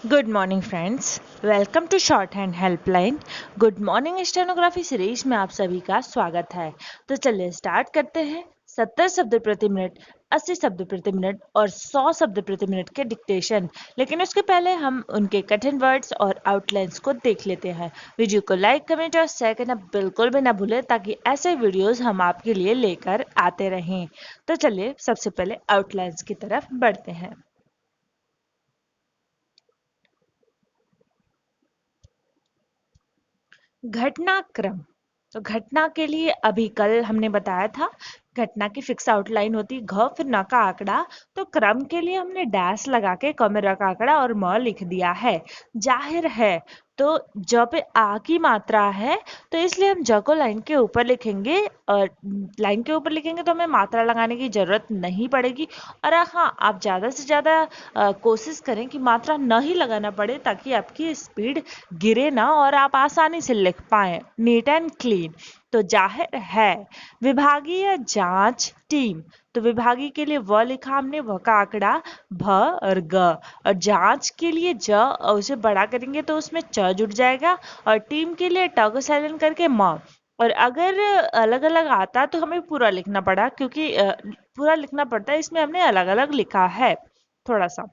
Good morning friends, welcome to shorthand helpline. Good morning stenography series में आप सभी का स्वागत है। तो चलिए स्टार्ट करते हैं। 70 शब्द प्रति मिनट, 80 शब्द प्रति मिनट और 100 शब्द प्रति मिनट के डिक्टेशन। लेकिन उसके पहले हम उनके कठिन वर्ड्स और आउटलाइंस को देख लेते हैं। वीडियो को लाइक, कमेंट और शेयर करना बिल्कुल भी ना भूलें ताकि ऐसे वीडियोस हम आपके लिए लेकर आते रहें। तो चलिए सबसे पहले आउटलाइंस की तरफ बढ़ते हैं। घटनाक्रम। तो घटना के लिए अभी कल हमने बताया था घटना की फिक्स आउटलाइन होती घ फिर न का आंकड़ा। तो क्रम के लिए हमने डैश लगा के क में र का आंकड़ा और म लिख दिया है। जाहिर है तो ज पे आ की मात्रा है तो इसलिए हम ज को लाइन के ऊपर लिखेंगे और लाइन के ऊपर लिखेंगे तो हमें मात्रा लगाने की जरूरत नहीं पड़ेगी। और हाँ, आप ज्यादा से ज्यादा कोशिश करें कि मात्रा न ही लगाना पड़े ताकि आपकी स्पीड गिरे ना और आप आसानी से लिख पाए नीट एंड क्लीन। तो जाहिर है विभागीय जांच टीम। तो विभागीय के लिए व लिखा हमने, व का आंकड़ा भ और ग, और जांच के लिए ज और उसे बड़ा करेंगे तो उसमें च जुड़ जाएगा, और टीम के लिए ट को साइलेंट करके म। और अगर अलग अलग आता तो हमें पूरा लिखना पड़ा क्योंकि पूरा लिखना पड़ता है, इसमें हमने अलग अलग लिखा है थोड़ा सा।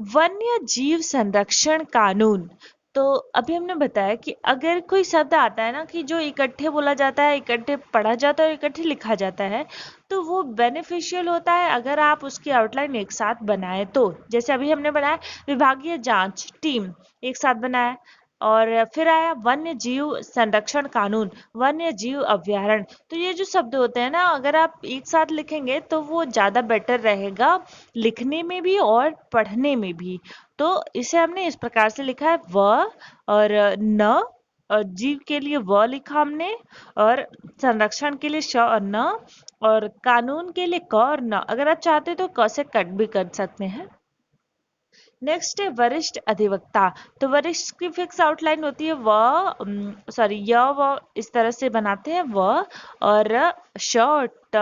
वन्य जीव संरक्षण कानून। तो अभी हमने बताया कि अगर कोई शब्द आता है ना कि जो इकट्ठे बोला जाता है, इकट्ठे पढ़ा जाता है और इकट्ठे लिखा जाता है, तो वो बेनिफिशियल होता है अगर आप उसकी आउटलाइन एक साथ बनाए। तो जैसे अभी हमने बनाया विभागीय जांच टीम, एक साथ बनाया। और फिर आया वन्य जीव संरक्षण कानून, वन्य जीव अभ्यारण्य। तो ये जो शब्द होते हैं ना, अगर आप एक साथ लिखेंगे तो वो ज्यादा बेटर रहेगा लिखने में भी और पढ़ने में भी। तो इसे हमने इस प्रकार से लिखा है व और न, और जीव के लिए व लिखा हमने, और संरक्षण के लिए श और न, और कानून के लिए क और न। अगर आप चाहते तो क से कट भी कर सकते हैं। नेक्स्ट है वरिष्ठ अधिवक्ता। तो वरिष्ठ की फिक्स आउटलाइन होती है य व इस तरह से बनाते हैं व और श और ट।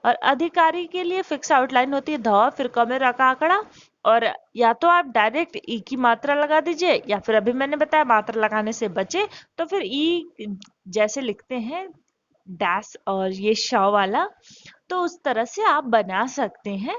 और अधिकारी के लिए फिक्स आउटलाइन होती है ध फिर क में र का आंकड़ा। और या तो आप डायरेक्ट ई की मात्रा लगा दीजिए, या फिर अभी मैंने बताया मात्रा लगाने से बचे तो फिर ई जैसे लिखते हैं डैश और ये श वाला, तो उस तरह से आप बना सकते हैं।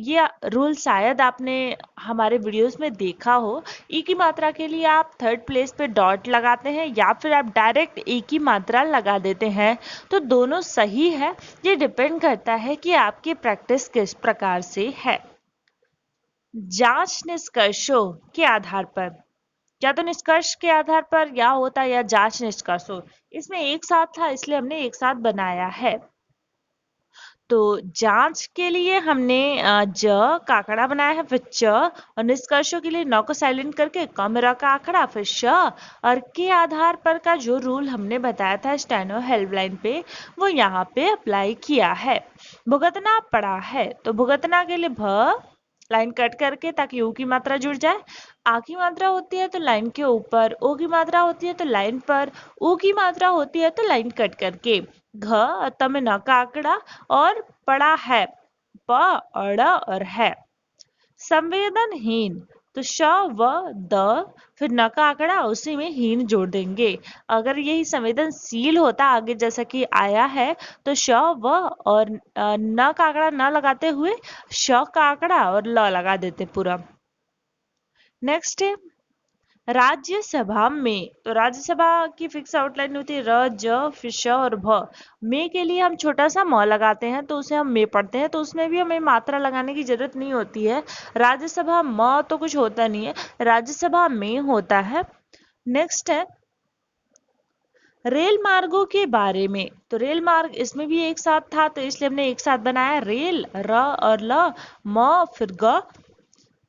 ये रूल शायद आपने हमारे वीडियोस में देखा हो। ई की मात्रा के लिए आप थर्ड प्लेस पे डॉट लगाते हैं या फिर आप डायरेक्ट ई की मात्रा लगा देते हैं। तो दोनों सही है, ये डिपेंड करता है कि आपकी प्रैक्टिस किस प्रकार से है। जांच निष्कर्षों के आधार पर, या तो निष्कर्ष के आधार पर या होता है या जांच निष्कर्षों, इसमें एक साथ था इसलिए हमने एक साथ बनाया है। तो जांच के लिए हमने ज का आंकड़ा बनाया है, फिर च, और निष्कर्षों के लिए न को साइलेंट करके क में र का आंकड़ा, फिर श। और के आधार पर का जो रूल हमने बताया था स्टेनो हेल्पलाइन पे, वो यहाँ पे अप्लाई किया है। भुगतना पड़ा है। तो भुगतना के लिए भ लाइन कट करके ताकि ऊ की मात्रा जुड़ जाए। आ की मात्रा होती है तो लाइन के ऊपर, ओ की मात्रा होती है तो लाइन पर, ऊ की मात्रा होती है तो लाइन कट करके। घ त में न का आंकड़ा और पड़ा है प और ड़ और है। संवेदनहीन। तो श व द फिर न का आंकड़ा उसी में हीन जोड़ देंगे। अगर यही संवेदनशील होता आगे जैसा कि आया है तो श व और न का आंकड़ा न लगाते हुए श का आंकड़ा और ल लगा देते पूरा। नेक्स्ट है राज्यसभा में। तो राज्यसभा की फिक्स आउटलाइन होती है र ज फिर श और भ। में के लिए हम छोटा सा म लगाते हैं तो उसे हम में पढ़ते हैं, तो उसमें भी हमें मात्रा लगाने की जरूरत नहीं होती है। राज्यसभा म तो कुछ होता नहीं है, राज्यसभा में होता है। नेक्स्ट है रेल मार्गों के बारे में। तो रेल मार्ग इसमें भी एक साथ था तो इसलिए हमने एक साथ बनाया रेल, र और ल, म फिर ग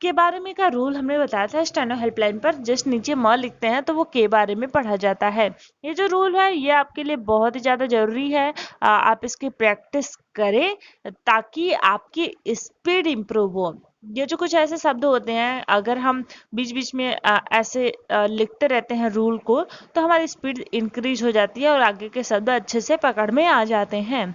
के बारे में का रूल हमने बताया था स्टेनो हेल्पलाइन पर। जस्ट नीचे म लिखते हैं तो वो के बारे में पढ़ा जाता है। ये जो रूल है ये आपके लिए बहुत ही ज्यादा जरूरी है। आप इसकी प्रैक्टिस करें ताकि आपकी स्पीड इंप्रूव हो। ये जो कुछ ऐसे शब्द होते हैं अगर हम बीच बीच में ऐसे लिखते रहते हैं रूल को तो हमारी स्पीड इंक्रीज हो जाती है और आगे के शब्द अच्छे से पकड़ में आ जाते हैं।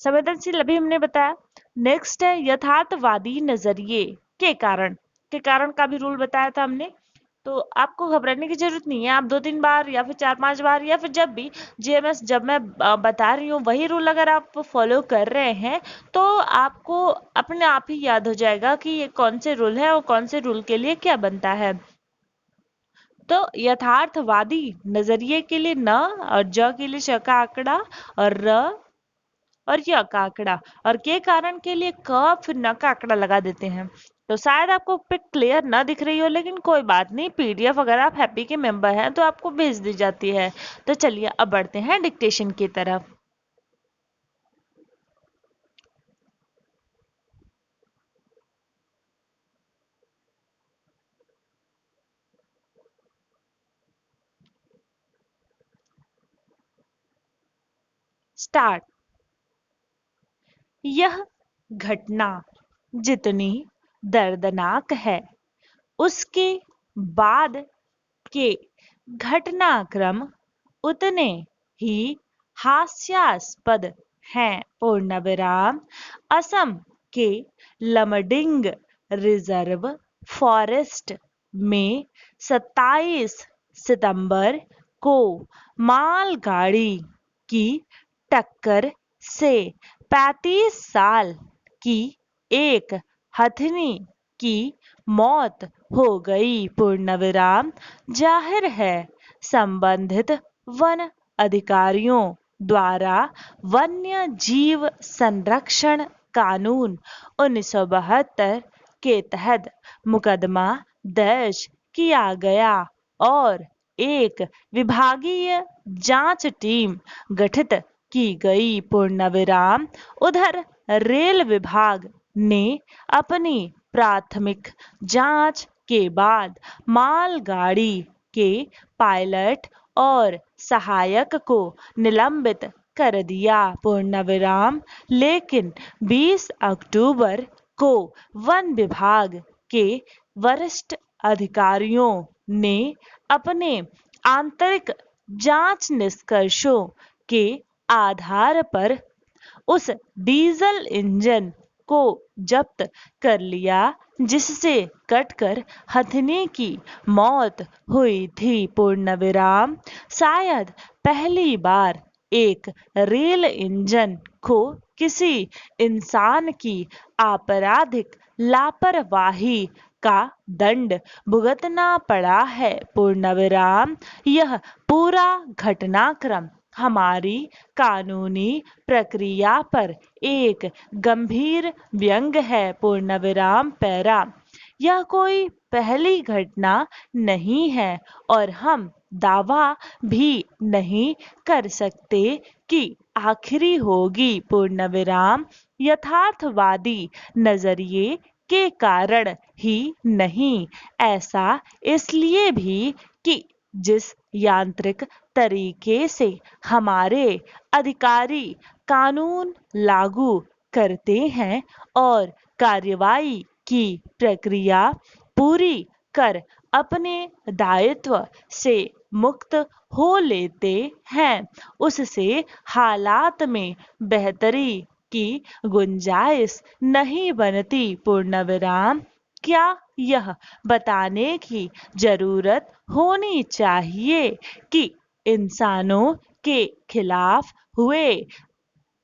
संवेदनशील अभी हमने बताया। नेक्स्ट है यथार्थवादी नजरिए के कारण। के कारण का भी रूल बताया था हमने। तो आपको घबराने की जरूरत नहीं है, आप 2-3 बार या फिर 4-5 बार या फिर जब भी जीएमएस जब मैं बता रही हूँ वही रूल अगर आप फॉलो कर रहे हैं तो आपको अपने आप ही याद हो जाएगा कि ये कौन से रूल है और कौन से रूल के लिए क्या बनता है। तो यथार्थवादी नजरिए के लिए न और ज के लिए श का आंकड़ा और र और य का आंकड़ा और के कारण के लिए क फिर न का आंकड़ा लगा देते हैं। तो शायद आपको पिक क्लियर ना दिख रही हो, लेकिन कोई बात नहीं, पीडीएफ अगर आप हैप्पी के मेंबर हैं तो आपको भेज दी जाती है। तो चलिए अब बढ़ते हैं डिक्टेशन की तरफ। स्टार्ट। यह घटना जितनी दर्दनाक है उसके बाद के घटनाक्रम उतने ही हास्यास्पद हैं। पूर्ण विराम। असम के लमडिंग रिजर्व फॉरेस्ट में 27 सितंबर को मालगाड़ी की टक्कर से 35 साल की एक हथनी की मौत हो गई। पूर्ण विराम। जाहिर है संबंधित वन अधिकारियों द्वारा वन्य जीव संरक्षण कानून 1972 के तहत मुकदमा दर्ज किया गया और एक विभागीय जांच टीम गठित की गई। पूर्ण विराम। उधर रेल विभाग ने अपनी प्राथमिक जांच के बाद मालगाड़ी के पायलट और सहायक को निलंबित कर दिया। पूर्ण विराम। लेकिन 20 अक्टूबर को वन विभाग के वरिष्ठ अधिकारियों ने अपने आंतरिक जांच निष्कर्षों के आधार पर उस डीजल इंजन को जब्त कर लिया जिससे कटकर हथनी की मौत हुई थी। पूर्ण विराम। शायद पहली बार एक रेल इंजन को किसी इंसान की आपराधिक लापरवाही का दंड भुगतना पड़ा है। पूर्ण विराम। यह पूरा घटनाक्रम हमारी कानूनी प्रक्रिया पर एक गंभीर व्यंग है। पूर्ण विराम। पैरा। यह कोई पहली घटना नहीं है और हम दावा भी नहीं कर सकते कि आखिरी होगी। पूर्ण विराम। यथार्थवादी नजरिए के कारण ही नहीं, ऐसा इसलिए भी कि जिस यांत्रिक तरीके से हमारे अधिकारी कानून लागू करते हैं और कार्रवाई की प्रक्रिया पूरी कर अपने दायित्व से मुक्त हो लेते हैं, उससे हालात में बेहतरी की गुंजाइश नहीं बनती। पूर्ण विराम। क्या यह बताने की जरूरत होनी चाहिए कि इंसानों के खिलाफ हुए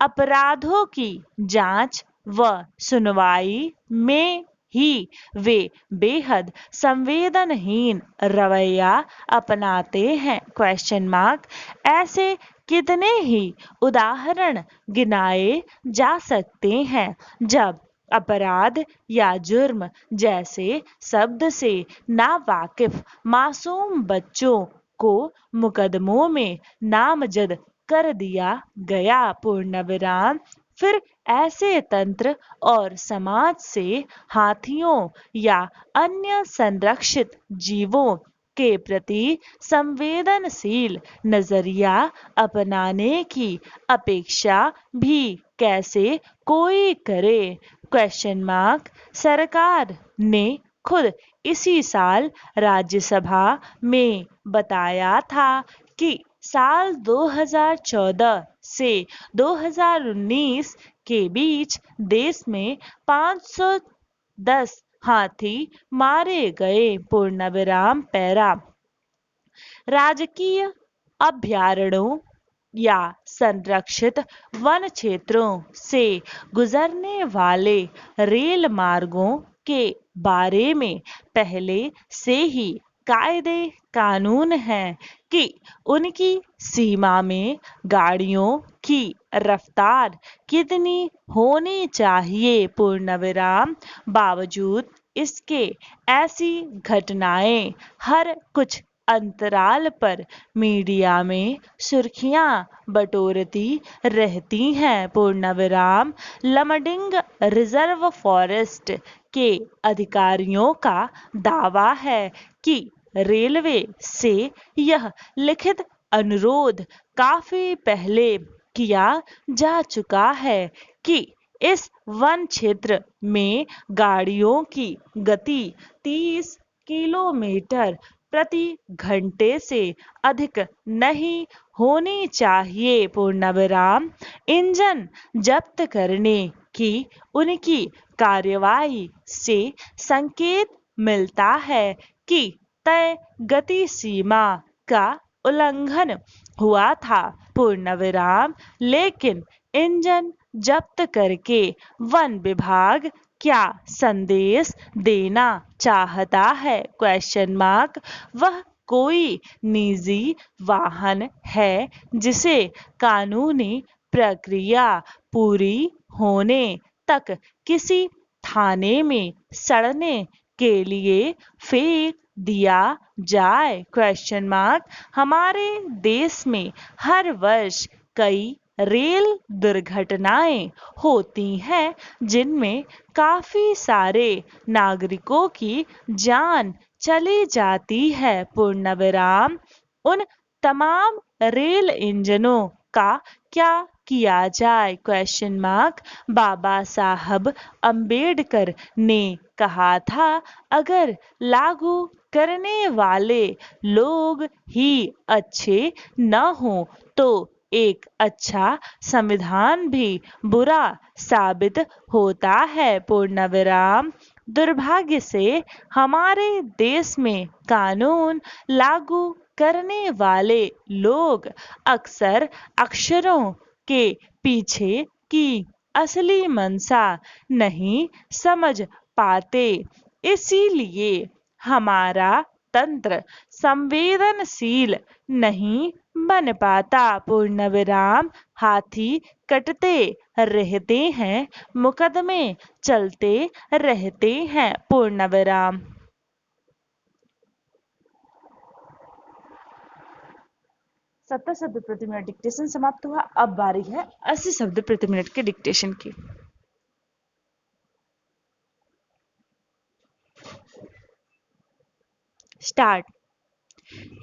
अपराधों की जांच व सुनवाई में ही वे बेहद संवेदनहीन रवैया अपनाते हैं? Question mark. ऐसे कितने ही उदाहरण गिनाए जा सकते हैं जब अपराध या जुर्म जैसे शब्द से नावाकिफ मासूम बच्चों को मुकदमों में नामजद कर दिया गया। पूर्ण विराम। फिर ऐसे तंत्र और समाज से हाथियों या अन्य संरक्षित जीवों के प्रति संवेदनशील नजरिया अपनाने की अपेक्षा भी कैसे कोई करे? Question mark. सरकार ने खुद इसी साल राज्यसभा में बताया था कि साल 2014 से 2019 के बीच देश में 510 हाथी मारे गए। पूर्ण विराम पैरा। राजकीय अभयारण्यों या संरक्षित वन क्षेत्रों से गुजरने वाले रेल मार्गों के बारे में पहले से ही कायदे कानून हैं कि उनकी सीमा में गाड़ियों की रफ्तार कितनी होनी चाहिए। पूर्ण विराम। बावजूद इसके ऐसी घटनाएं हर कुछ अंतराल पर मीडिया में सुर्खियां बटोरती रहती हैं। पूर्ण विराम। लमडिंग रिजर्व फॉरेस्ट के अधिकारियों का दावा है कि रेलवे से यह लिखित अनुरोध काफी पहले किया जा चुका है कि इस वन क्षेत्र में गाड़ियों की गति 30 किलोमीटर प्रति घंटे से अधिक नहीं होनी चाहिए। पूर्ण विराम। इंजन जब्त करने की उनकी कार्यवाही से संकेत मिलता है कि तय गति सीमा का उल्लंघन हुआ था। पूर्ण विराम। लेकिन इंजन जब्त करके वन विभाग क्या संदेश देना चाहता है? Question mark. वह कोई निजी वाहन है जिसे कानूनी प्रक्रिया पूरी होने तक किसी थाने में सड़ने के लिए फेंक दिया जाए? Question mark. हमारे देश में हर वर्ष कई रेल दुर्घटनाएं होती हैं जिनमें काफी सारे नागरिकों की जान चली जाती है। पूर्ण विराम। उन तमाम रेल इंजनों का क्या किया जाए? Question mark. बाबा साहब अंबेडकर ने कहा था अगर लागू करने वाले लोग ही अच्छे न हो तो एक अच्छा संविधान भी बुरा साबित होता है। पूर्ण विराम। दुर्भाग्य से हमारे देश में कानून लागू करने वाले लोग अक्सर अक्षरों के पीछे की असली मंशा नहीं समझ पाते। इसीलिए हमारा तंत्र संवेदनशील नहीं बन पाता। पूर्ण विराम। हाथी कटते रहते हैं, मुकदमे चलते रहते हैं। पूर्ण विराम। 70 शब्द प्रति मिनट डिक्टेशन समाप्त हुआ। अब बारी है 80 शब्द प्रति मिनट के डिक्टेशन की। स्टार्ट।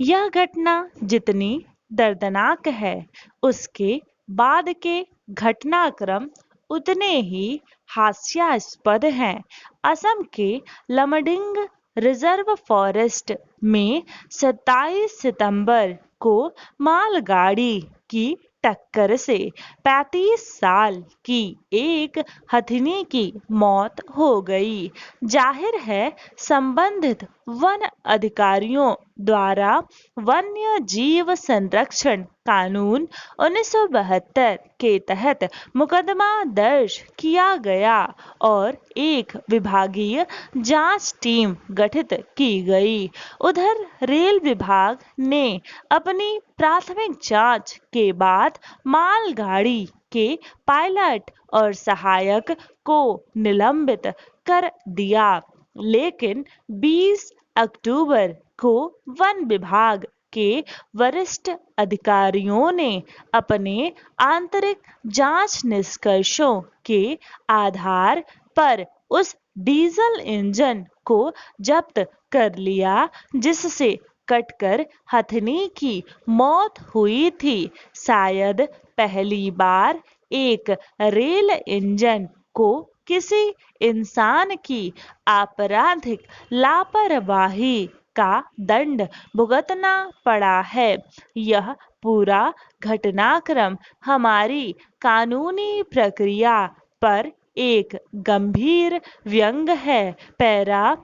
यह घटना जितनी दर्दनाक है उसके बाद के घटनाक्रम उतने ही हास्यास्पद हैं। असम के लमडिंग रिजर्व फॉरेस्ट में 27 सितंबर को मालगाड़ी की टक्कर से 35 साल की एक हथिनी की मौत हो गई। जाहिर है संबंधित वन अधिकारियों द्वारा वन्य जीव संरक्षण कानून 1972 के तहत मुकदमा दर्ज किया गया और एक विभागीय जांच टीम गठित की गई। उधर रेल विभाग ने अपनी प्राथमिक जांच के बाद मालगाड़ी के पायलट और सहायक को निलंबित कर दिया। लेकिन 20 अक्टूबर को वन विभाग के वरिष्ठ अधिकारियों ने अपने आंतरिक जांच निष्कर्षों के आधार पर उस डीजल इंजन को जब्त कर लिया जिससे कटकर हथिनी की मौत हुई थी। शायद पहली बार एक रेल इंजन को किसी इंसान की आपराधिक लापरवाही का दंड भुगतना पड़ा है। यह पूरा घटनाक्रम हमारी कानूनी प्रक्रिया पर एक गंभीर व्यंग है। पैरा,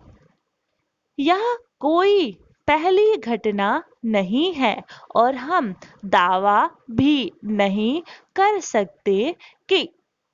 यह कोई पहली घटना नहीं है और हम दावा भी नहीं कर सकते कि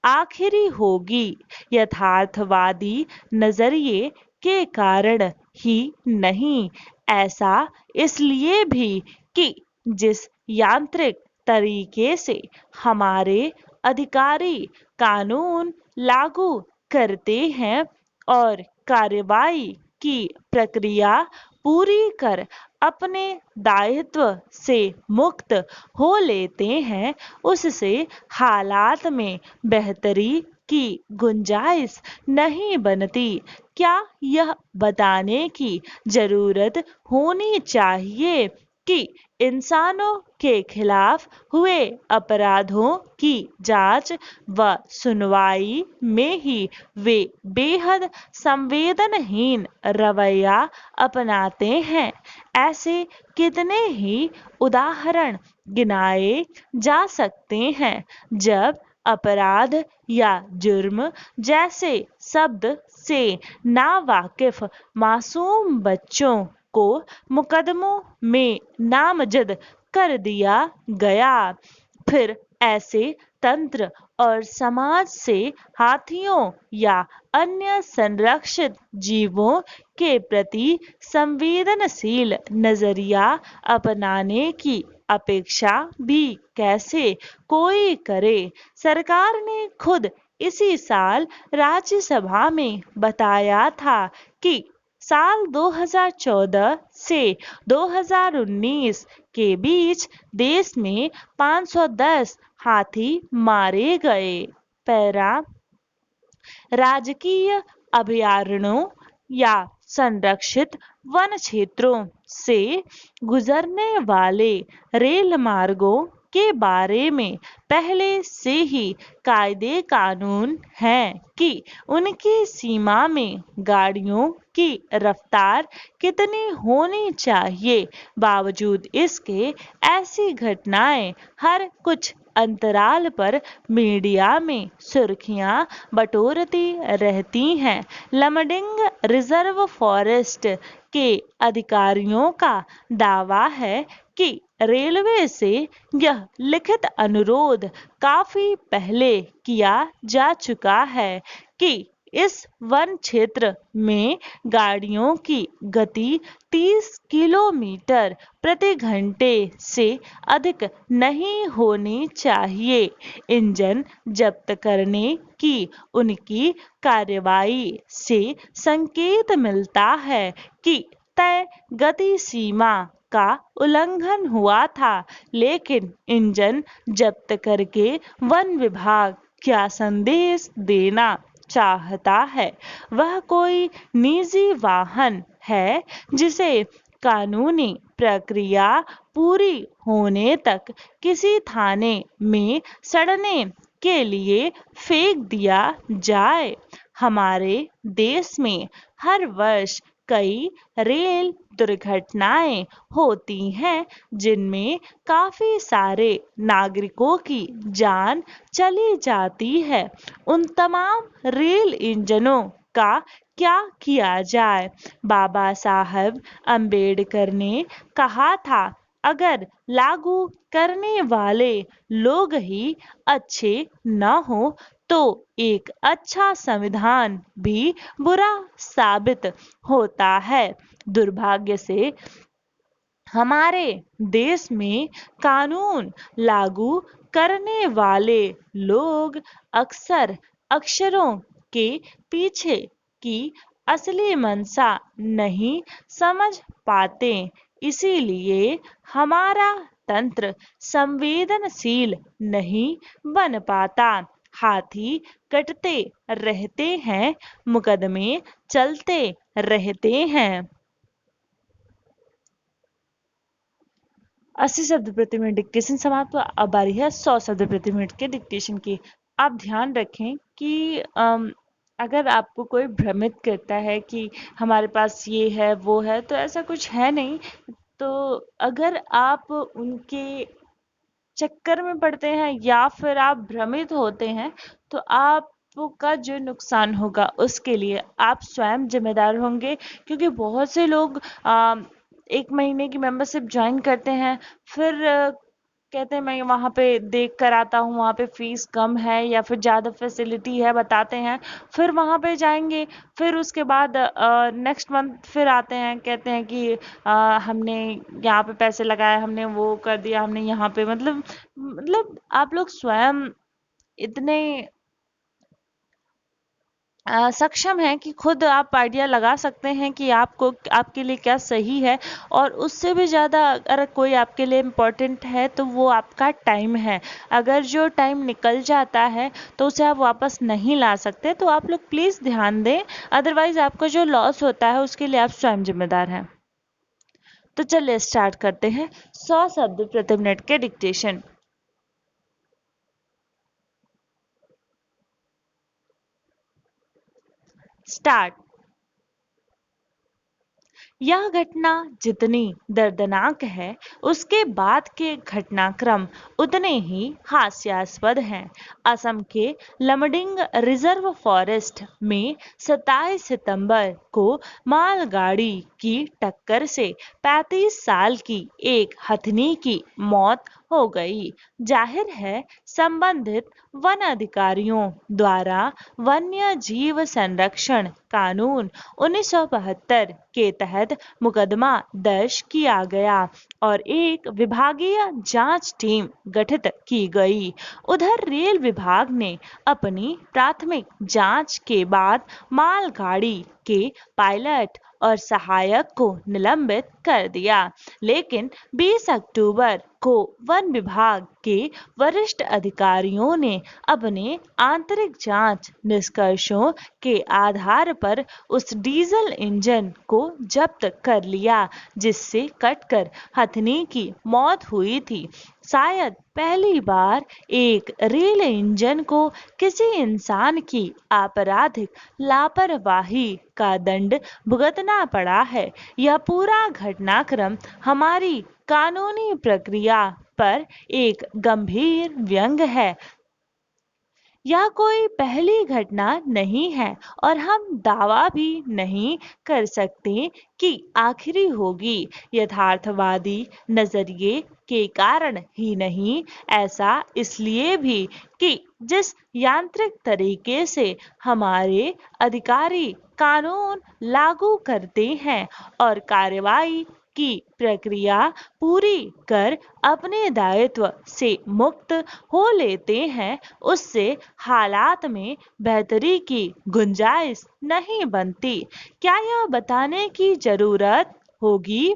आखिरी होगी। यथार्थवादी नजरिए के कारण ही नहीं, ऐसा इसलिए भी कि जिस यांत्रिक तरीके से हमारे अधिकारी कानून लागू करते हैं और कार्रवाई की प्रक्रिया पूरी कर अपने दायित्व से मुक्त हो लेते हैं, उससे हालात में बेहतरी की गुंजाइश नहीं बनती। क्या यह बताने की जरूरत होनी चाहिए कि इंसानों के खिलाफ हुए अपराधों की जांच व सुनवाई में ही वे बेहद संवेदनहीन रवैया अपनाते हैं? ऐसे कितने ही उदाहरण गिनाए जा सकते हैं जब अपराध या जुर्म जैसे शब्द से नावाकिफ मासूम बच्चों को मुकदमों में नामजद कर दिया गया। फिर ऐसे तंत्र और समाज से हाथियों या अन्य संरक्षित जीवों के प्रति संवेदनशील नजरिया अपनाने की अपेक्षा भी कैसे कोई करे? सरकार ने खुद इसी साल राज्यसभा में बताया था कि साल 2014 से 2019 के बीच देश में 510 हाथी मारे गए। पैरा, राजकीय अभयारण्यों या संरक्षित वन क्षेत्रों से गुजरने वाले रेल मार्गों के बारे में पहले से ही कायदे कानून हैं कि उनकी सीमा में गाड़ियों की रफ्तार कितनी होनी चाहिए। बावजूद इसके ऐसी घटनाएं हर कुछ अंतराल पर मीडिया में सुर्खियां बटोरती रहती हैं। लमडिंग रिजर्व फॉरेस्ट के अधिकारियों का दावा है कि रेलवे से यह लिखित अनुरोध काफी पहले किया जा चुका है कि इस वन क्षेत्र में गाड़ियों की गति 30 किलोमीटर प्रति घंटे से अधिक नहीं होनी चाहिए। इंजन जब्त करने की उनकी कार्रवाई से संकेत मिलता है कि तय गति सीमा का उल्लंघन हुआ था, लेकिन इंजन जब्त करके वन विभाग क्या संदेश देना चाहता है? वह कोई निजी वाहन है जिसे कानूनी प्रक्रिया पूरी होने तक किसी थाने में सड़ने के लिए फेंक दिया जाए। हमारे देश में हर वर्ष कई रेल दुर्घटनाएं होती हैं जिनमें काफी सारे नागरिकों की जान चली जाती है। उन तमाम रेल इंजनों का क्या किया जाए? बाबा साहब अंबेडकर ने कहा था, अगर लागू करने वाले लोग ही अच्छे न हो तो एक अच्छा संविधान भी बुरा साबित होता है। दुर्भाग्य से हमारे देश में कानून लागू करने वाले लोग अक्सर अक्षरों के पीछे की असली मंशा नहीं समझ पाते। इसीलिए हमारा तंत्र संवेदनशील नहीं बन पाता। हाथी कटते रहते हैं, मुकदमे चलते रहते हैं। 80 शब्द प्रति मिनट डिक्टेशन समाप्त हुआ। अब बारी है 100 शब्द प्रति मिनट के डिक्टेशन की। आप ध्यान रखें कि अगर आपको कोई भ्रमित करता है कि हमारे पास ये है वो है, तो ऐसा कुछ है नहीं। तो अगर आप उनके चक्कर में पड़ते हैं या फिर आप भ्रमित होते हैं तो आप आपको का जो नुकसान होगा उसके लिए आप स्वयं जिम्मेदार होंगे, क्योंकि बहुत से लोग 1 महीने की मेंबरशिप ज्वाइन करते हैं, फिर कहते हैं मैं वहाँ पे देख कर आता हूँ, वहाँ पे फीस कम है या फिर ज़्यादा फैसिलिटी है बताते हैं, फिर वहाँ पे जाएंगे, फिर उसके बाद नेक्स्ट मंथ फिर आते हैं, कहते हैं कि हमने यहाँ पे पैसे लगाए, हमने वो कर दिया, हमने यहाँ पे मतलब आप लोग स्वयं इतने सक्षम हैं कि खुद आप आइडिया लगा सकते हैं कि आपको आपके लिए क्या सही है। और उससे भी ज़्यादा अगर कोई आपके लिए इम्पोर्टेंट है तो वो आपका टाइम है। अगर जो टाइम निकल जाता है तो उसे आप वापस नहीं ला सकते, तो आप लोग प्लीज़ ध्यान दें, अदरवाइज आपका जो लॉस होता है उसके लिए आप स्वयं जिम्मेदार हैं। तो चलिए स्टार्ट करते हैं 100 शब्द प्रति मिनट के डिक्टेशन। स्टार्ट। यह घटना जितनी दर्दनाक है, उसके बाद के घटनाक्रम उतने ही हास्यास्पद हैं। असम के लमडिंग रिजर्व फॉरेस्ट में 27 सितंबर को मालगाड़ी की टक्कर से 35 साल की एक हथनी की मौत हो गई। जाहिर है संबंधित वन अधिकारियों द्वारा वन्य जीव संरक्षण कानून 1972 के तहत मुकदमा दर्ज किया गया और एक विभागीय जांच टीम गठित की गई। उधर रेल विभाग ने अपनी प्राथमिक जांच के बाद मालगाड़ी के पायलट और सहायक को निलंबित कर दिया, लेकिन 20 अक्टूबर को वन विभाग के वरिष्ठ अधिकारियों ने अपने आंतरिक जांच निष्कर्षों के आधार पर उस डीजल इंजन को जब्त कर लिया जिससे कटकर हथनी की मौत हुई थी। शायद पहली बार एक रेल इंजन को किसी इंसान की आपराधिक लापरवाही का दंड भुगतना पड़ा है। यह पूरा घटनाक्रम हमारी कानूनी प्रक्रिया पर एक गंभीर व्यंग है। यह कोई पहली घटना नहीं है और हम दावा भी नहीं कर सकते कि आखिरी होगी। यथार्थवादी नजरिए के कारण ही नहीं, ऐसा इसलिए भी कि जिस यांत्रिक तरीके से हमारे अधिकारी कानून लागू करते हैं और कार्रवाई की प्रक्रिया पूरी कर अपने दायित्व से मुक्त हो लेते हैं, उससे हालात में बेहतरी की गुंजाइश नहीं बनती। क्या यह बताने की जरूरत होगी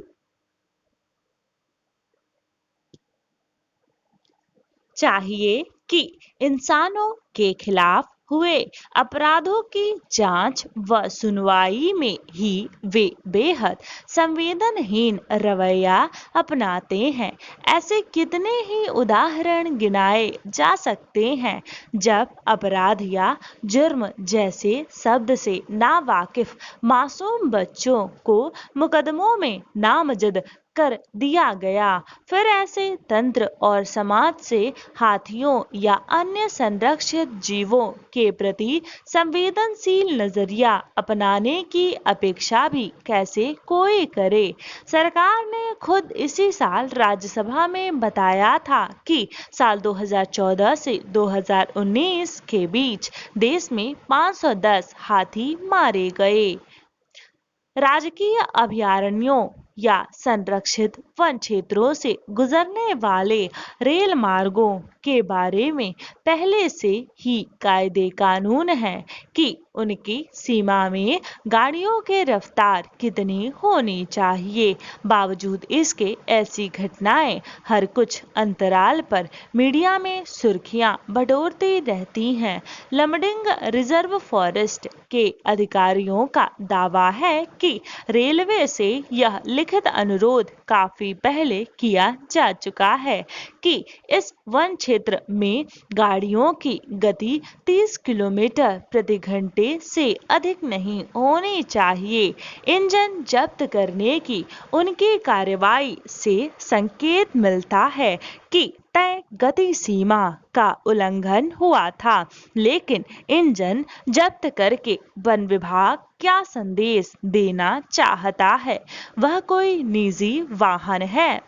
चाहिए कि इंसानों के खिलाफ हुए अपराधों की जांच व सुनवाई में ही वे बेहद संवेदनहीन रवैया अपनाते हैं। ऐसे कितने ही उदाहरण गिनाए जा सकते हैं जब अपराध या जुर्म जैसे शब्द से नावाकिफ मासूम बच्चों को मुकदमों में नामजद कर दिया गया। फिर ऐसे तंत्र और समाज से हाथियों या अन्य संरक्षित जीवों के प्रति संवेदनशील नजरिया अपनाने की अपेक्षा भी कैसे कोई करे। सरकार ने खुद इसी साल राज्यसभा में बताया था कि साल 2014 से 2019 के बीच देश में 510 हाथी मारे गए। राजकीय अभयारण्यों या संरक्षित वन क्षेत्रों से गुजरने वाले रेल मार्गों के बारे में पहले से ही कायदे कानून है कि उनकी सीमा में गाड़ियों के रफ्तार कितनी होनी चाहिए। बावजूद इसके ऐसी घटनाएं हर कुछ अंतराल पर मीडिया में सुर्खियां बटोरती रहती हैं। लमडिंग रिजर्व फॉरेस्ट के अधिकारियों का दावा है कि रेलवे से यह लिखित अनुरोध काफी पहले किया जा चुका है कि इस वन क्षेत्र में गाड़ियों की गति 30 किलोमीटर प्रति घंटे से अधिक नहीं होनी चाहिए। इंजन जब्त करने की उनकी कार्रवाई से संकेत मिलता है कि तय गति सीमा का उल्लंघन हुआ था, लेकिन इंजन जब्त करके वन विभाग क्या संदेश देना चाहता है? वह कोई निजी वाहन है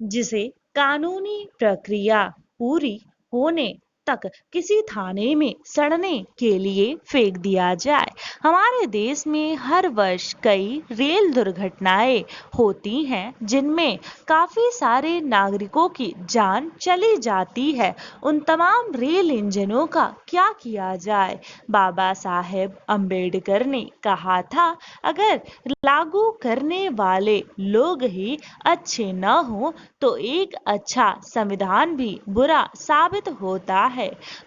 जिसे कानूनी प्रक्रिया पूरी होने तक किसी थाने में सड़ने के लिए फेंक दिया जाए। हमारे देश में हर वर्ष कई रेल दुर्घटनाएं होती हैं जिनमें काफी सारे नागरिकों की जान चली जाती है। उन तमाम रेल इंजनों का क्या किया जाए? बाबा साहेब अम्बेडकर ने कहा था, अगर लागू करने वाले लोग ही अच्छे न हो तो एक अच्छा संविधान भी बुरा साबित होता है।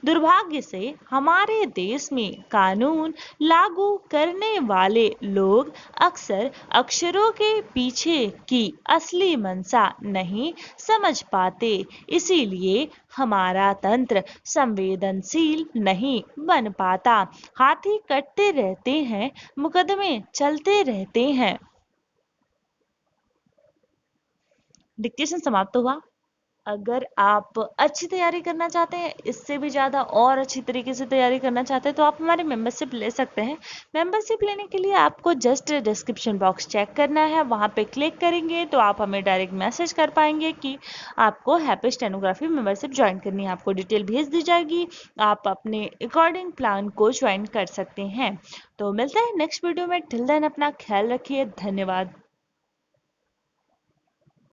दुर्भाग्य से हमारे देश में कानून लागू करने वाले लोग अक्सर अक्षरों के पीछे की असली मंशा नहीं समझ पाते, इसीलिए हमारा तंत्र संवेदनशील नहीं बन पाता। हाथी कटते रहते हैं, मुकदमे चलते रहते हैं। डिक्टेशन समाप्त हुआ। अगर आप अच्छी तैयारी करना चाहते हैं, इससे भी ज़्यादा और अच्छी तरीके से तैयारी करना चाहते हैं, तो आप हमारे मेंबरशिप ले सकते हैं। मेंबरशिप लेने के लिए आपको जस्ट डिस्क्रिप्शन बॉक्स चेक करना है, वहाँ पे क्लिक करेंगे तो आप हमें डायरेक्ट मैसेज कर पाएंगे कि आपको हैप्पी स्टेनोग्राफी मेंबरशिप ज्वाइन करनी है। आपको डिटेल भेज दी जाएगी, आप अपने अकॉर्डिंग प्लान को ज्वाइन कर सकते हैं। तो मिलते हैं नेक्स्ट वीडियो में। टिल देन अपना ख्याल रखिए। धन्यवाद।